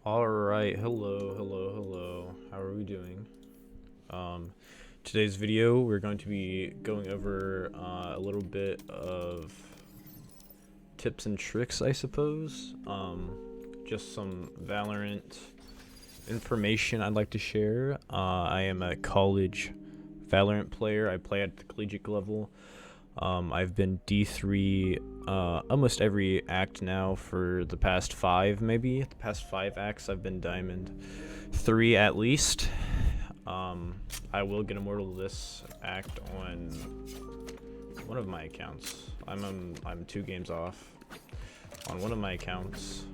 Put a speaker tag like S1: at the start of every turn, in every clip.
S1: Alright, hello. How are we doing? Um, Today's video, we're going to be going over a little bit of tips and tricks, I suppose. Just some Valorant information I'd like to share. I am a college Valorant player. I play at the collegiate level. I've been D3 almost every act now for the past 5, maybe. The past 5 acts I've been Diamond 3 at least. I will get Immortal this act on one of my accounts. I'm 2 games off on one of my accounts.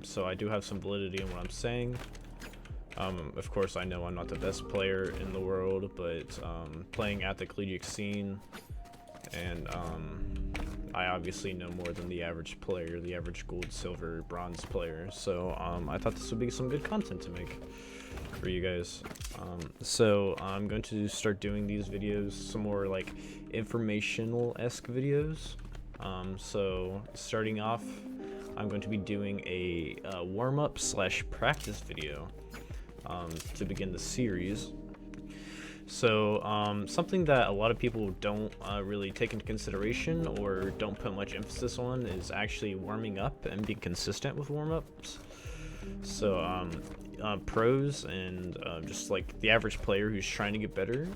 S1: So I do have some validity in what I'm saying. Of course, I know I'm not the best player in the world, but playing at the collegiate scene, and I obviously know more than the average player, the average gold, silver, bronze player. So I thought this would be some good content to make for you guys. So I'm going to start doing these videos, some more like informational-esque videos. So starting off, I'm going to be doing a warm-up / practice video. To begin the series. So something that a lot of people don't really take into consideration or don't put much emphasis on is actually warming up and being consistent with warm-ups. So pros and just like the average player who's trying to get better,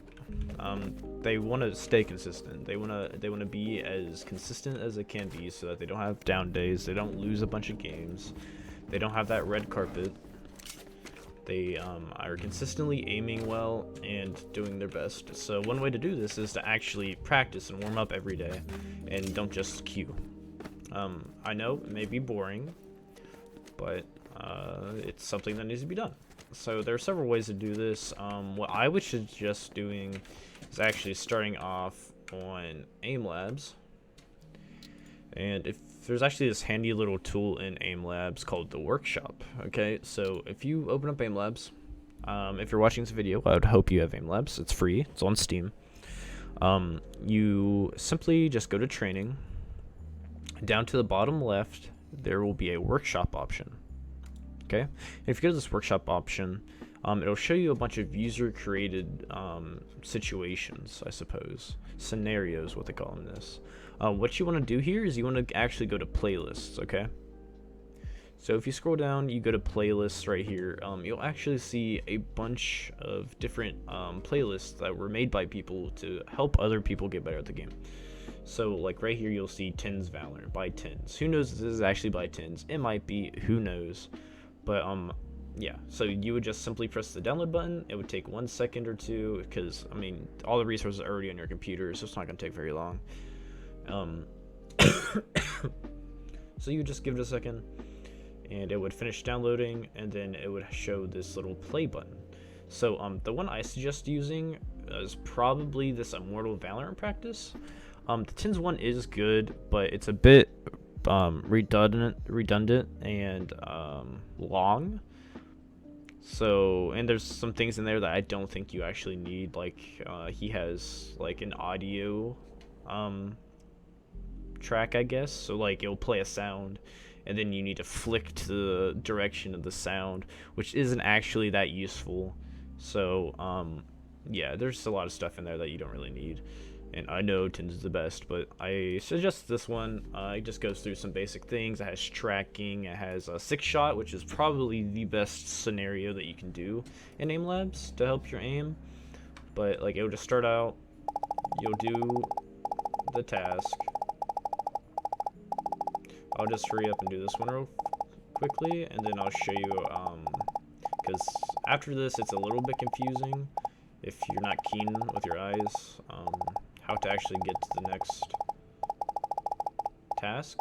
S1: they want to stay consistent. They want to be as consistent as they can be, so that they don't have down days, they don't lose a bunch of games, they don't have that red carpet. They are consistently aiming well and doing their best. So one way to do this is to actually practice and warm up every day, and don't just queue. I know it may be boring, but it's something that needs to be done. So there are several ways to do this. What I would suggest doing is actually starting off on aim labs. And if there's actually this handy little tool in aim labs called the workshop. Okay, so if you open up aim labs, if you're watching this video, I would hope you have aim labs. It's free, it's on Steam. You simply just go to training. Down to the bottom left, there will be a workshop option. Okay, and if you go to this workshop option, it'll show you a bunch of user-created situations, I suppose. Scenarios, what they call them this. What you want to do here is you want to actually go to playlists, okay? So if you scroll down, you go to playlists right here. You'll actually see a bunch of different playlists that were made by people to help other people get better at the game. So like right here, you'll see Tens Valorant by Tens. Who knows if this is actually by Tens? It might be, who knows? But yeah, so you would just simply press the download button. It would take 1 second or 2, because I mean all the resources are already on your computer, so it's not going to take very long. So you would just give it a second, and it would finish downloading, and then it would show this little play button. So the one I suggest using is probably this Immortal Valorant practice. The Tins one is good, but it's a bit redundant and long. So, and there's some things in there that I don't think you actually need. Like he has like an audio track, I guess. So like it'll play a sound, and then you need to flick to the direction of the sound, which isn't actually that useful. So yeah, there's a lot of stuff in there that you don't really need. And I know Tins is the best, but I suggest this one. It just goes through some basic things. It has tracking. It has a 6-shot, which is probably the best scenario that you can do in aim labs to help your aim. But like, it'll just start out. You'll do the task. I'll just hurry up and do this one real quickly, and then I'll show you. Because after this, it's a little bit confusing if you're not keen with your eyes. How to actually get to the next task.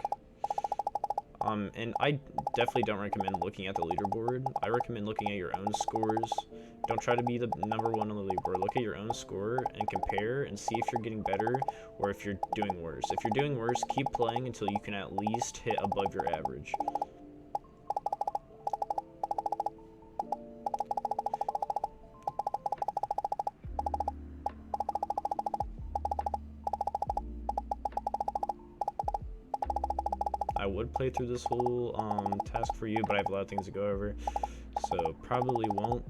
S1: And I definitely don't recommend looking at the leaderboard. I recommend looking at your own scores. Don't try to be the #1 on the leaderboard. Look at your own score and compare and see if you're getting better or if you're doing worse. If you're doing worse, keep playing until you can at least hit above your average. I would play through this whole task for you, but I have a lot of things to go over, so probably won't.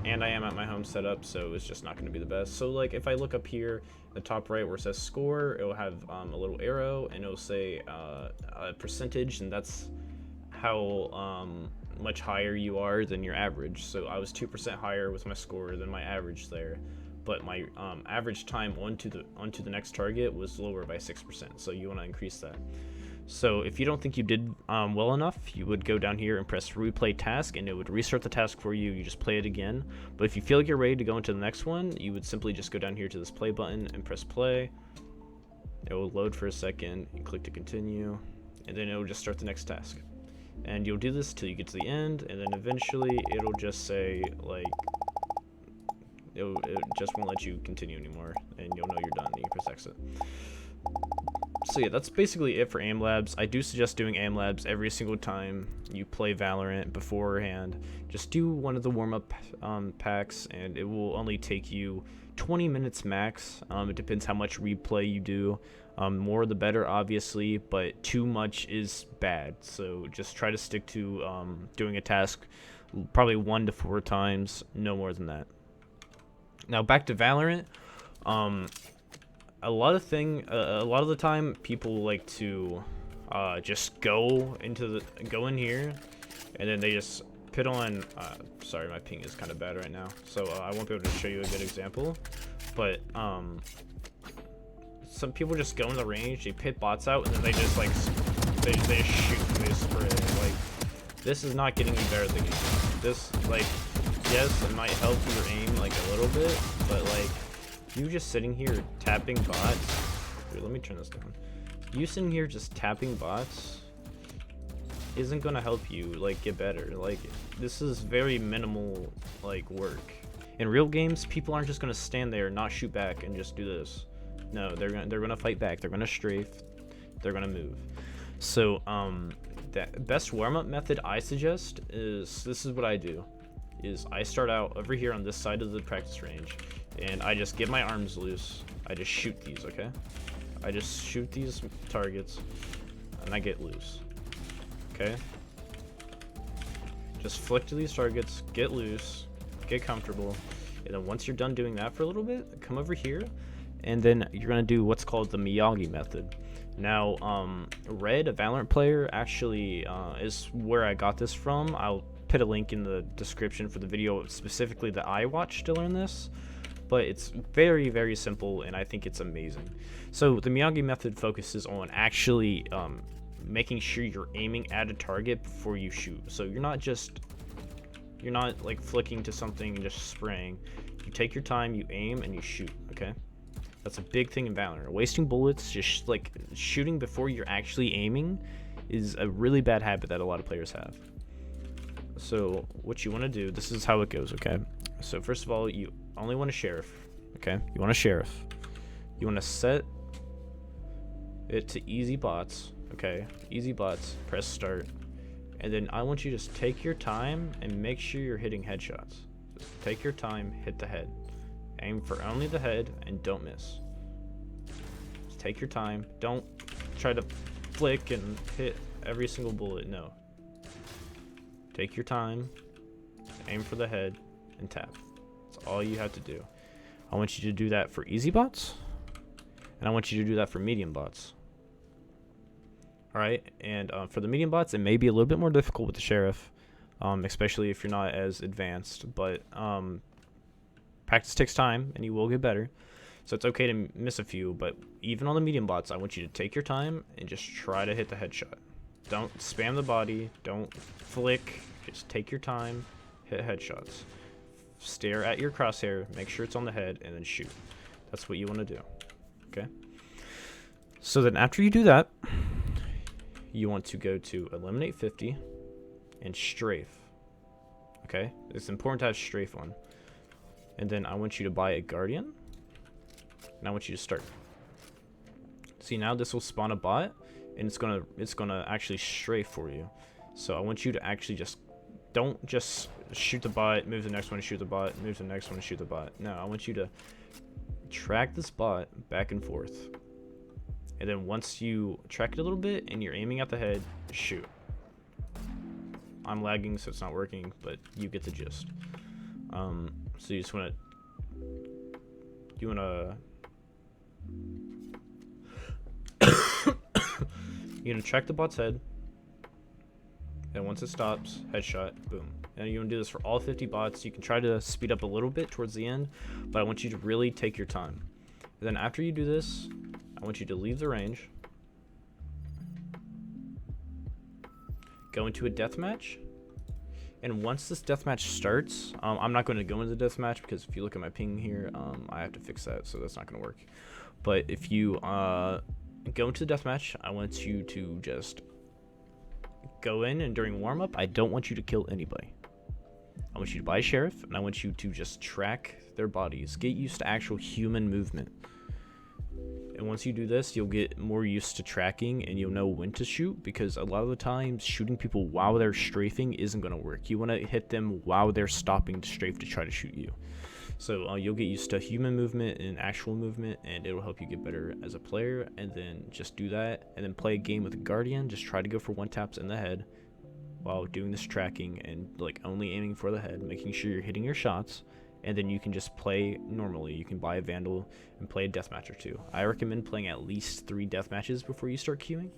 S1: And I am at my home setup, so it's just not going to be the best. So like if I look up here, the top right where it says score, it will have a little arrow, and it will say a percentage, and that's how much higher you are than your average. So I was 2% higher with my score than my average there, but my average time onto the next target was lower by 6%. So you want to increase that. So if you don't think you did well enough, you would go down here and press replay task, and it would restart the task for you. You just play it again. But if you feel like you're ready to go into the next one, you would simply just go down here to this play button and press play. It will load for a second, you click to continue, and then it will just start the next task. And you'll do this till you get to the end, and then eventually it'll just say like it just won't let you continue anymore, and you'll know you're done, and you press exit. So yeah, that's basically it for aim labs. I do suggest doing aim labs every single time you play Valorant beforehand. Just do one of the warm-up packs, and it will only take you 20 minutes max. It depends how much replay you do. More the better, obviously, but too much is bad. So just try to stick to doing a task probably 1 to 4 times, no more than that. Now back to Valorant. A lot of the time people like to just go in here, and then they just put on sorry, my ping is kind of bad right now, so I won't be able to show you a good example, but some people just go in the range, they pit bots out, and then they just like they shoot, they spray. Like, this is not getting you better at the game. This, like, yes, it might help your aim like a little bit, but like you just sitting here tapping bots. Dude, let me turn this down. You sitting here just tapping bots isn't gonna help you like get better. Like, this is very minimal like work. In real games, people aren't just gonna stand there and not shoot back and just do this. No, they're gonna fight back. They're gonna strafe. They're gonna move. So the best warm-up method I suggest is, this is what I do, is I start out over here on this side of the practice range, and I just get my arms loose. I just shoot these, okay? I just shoot these targets, and I get loose, okay? Just flick to these targets, get loose, get comfortable, and then once you're done doing that for a little bit, come over here, and then you're gonna do what's called the Miyagi method. Now, Red, a Valorant player, actually is where I got this from. I'll put a link in the description for the video specifically that I watched to learn this, but it's very, very simple, and I think it's amazing. So the Miyagi method focuses on actually making sure you're aiming at a target before you shoot. So you're not like flicking to something and just spraying. You take your time, you aim, and you shoot, okay? That's a big thing in Valorant. Wasting bullets, just like shooting before you're actually aiming, is a really bad habit that a lot of players have. So what you want to do, this is how it goes, okay? So first of all, you only want a sheriff, okay? You want a sheriff. You want to set it to easy bots, okay? Easy bots, press start. And then I want you to just take your time and make sure you're hitting headshots. Just take your time, hit the head. Aim for only the head and don't miss. Just take your time. Don't try to flick and hit every single bullet, no. Take your time, aim for the head, and tap. That's all you have to do. I want you to do that for easy bots, and I want you to do that for medium bots. Alright, and for the medium bots, it may be a little bit more difficult with the sheriff, especially if you're not as advanced, but practice takes time, and you will get better. So it's okay to miss a few, but even on the medium bots, I want you to take your time and just try to hit the headshot. Don't spam the body, don't flick, just take your time, hit headshots. Stare at your crosshair, make sure it's on the head, and then shoot. That's what you want to do, okay? So then after you do that, you want to go to Eliminate 50 and Strafe, okay? It's important to have Strafe on. And then I want you to buy a Guardian, and I want you to start. See, now this will spawn a bot, and it's gonna actually strafe for you. So I want you to actually don't just shoot the bot, move to the next one, shoot the bot, move to the next one, shoot the bot. No, I want you to track this bot back and forth. And then once you track it a little bit and you're aiming at the head, shoot. I'm lagging, so it's not working, but you get the gist. So you just want to, you're gonna track the bot's head, and once it stops, headshot, boom. And you want to do this for all 50 bots. You can try to speed up a little bit towards the end, but I want you to really take your time. And then after you do this, I want you to leave the range, go into a deathmatch, and once this deathmatch starts, I'm not going to go into the deathmatch because if you look at my ping here, I have to fix that, so that's not going to work. But if you go into the deathmatch, I want you to just go in, and during warm-up, I don't want you to kill anybody. I want you to buy a sheriff, and I want you to just track their bodies. Get used to actual human movement. And once you do this, you'll get more used to tracking, and you'll know when to shoot, because a lot of the times shooting people while they're strafing isn't going to work. You want to hit them while they're stopping to strafe to try to shoot you. So you'll get used to human movement and actual movement, and it'll help you get better as a player. And then just do that, and then play a game with a guardian. Just try to go for one taps in the head while doing this tracking, and like only aiming for the head, making sure you're hitting your shots. And then you can just play normally. You can buy a Vandal and play a deathmatch or two. I recommend playing at least 3 deathmatches before you start queuing.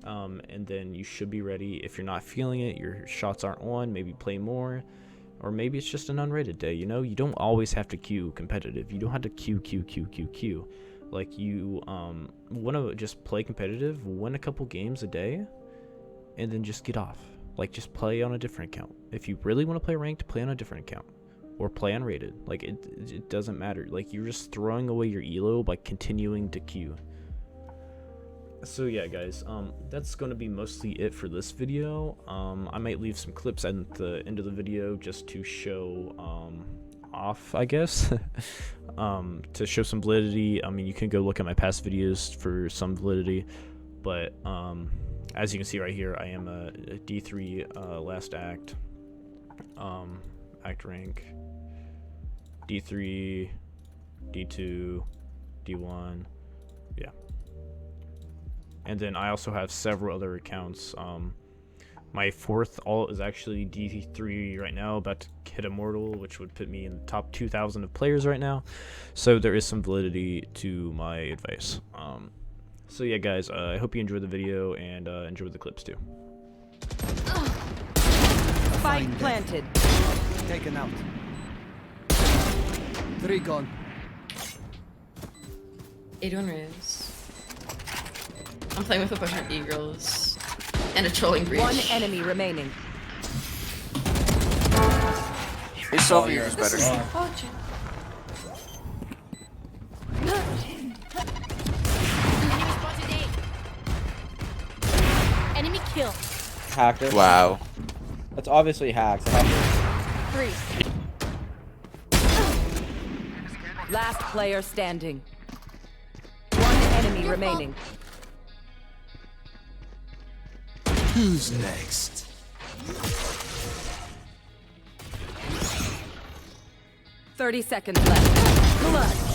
S1: And then you should be ready. If you're not feeling it, your shots aren't on, maybe play more. Or maybe it's just an unrated day, you know? You don't always have to queue competitive. You don't have to queue. Like, you want to just play competitive, win a couple games a day, and then just get off. Like, just play on a different account. If you really want to play ranked, play on a different account. Or play unrated. Like, it doesn't matter. Like, you're just throwing away your elo by continuing to queue. So yeah, guys, that's going to be mostly it for this video. I might leave some clips at the end of the video just to show off, I guess. To show some validity. I mean, you can go look at my past videos for some validity, but as you can see right here, I am a D3 last act, act rank, D3, D2, D1, yeah. And then I also have several other accounts. My 4th alt is actually D3 right now, about to hit Immortal, which would put me in the top 2,000 of players right now. So there is some validity to my advice. So yeah, guys, I hope you enjoyed the video and enjoyed the clips too.
S2: Spike planted.
S3: Taken out. 3 gone.
S4: 81 raves. I'm playing with a bunch of e-girls and a trolling breach.
S2: 1 enemy remaining.
S5: It's over here is better.
S4: Oh,
S6: Enemy kill.
S7: Hacker.
S5: Wow.
S7: That's obviously hacked.
S6: 3.
S2: Last player standing. 1 enemy remaining.
S3: Who's next?
S2: 30 seconds left. Blood.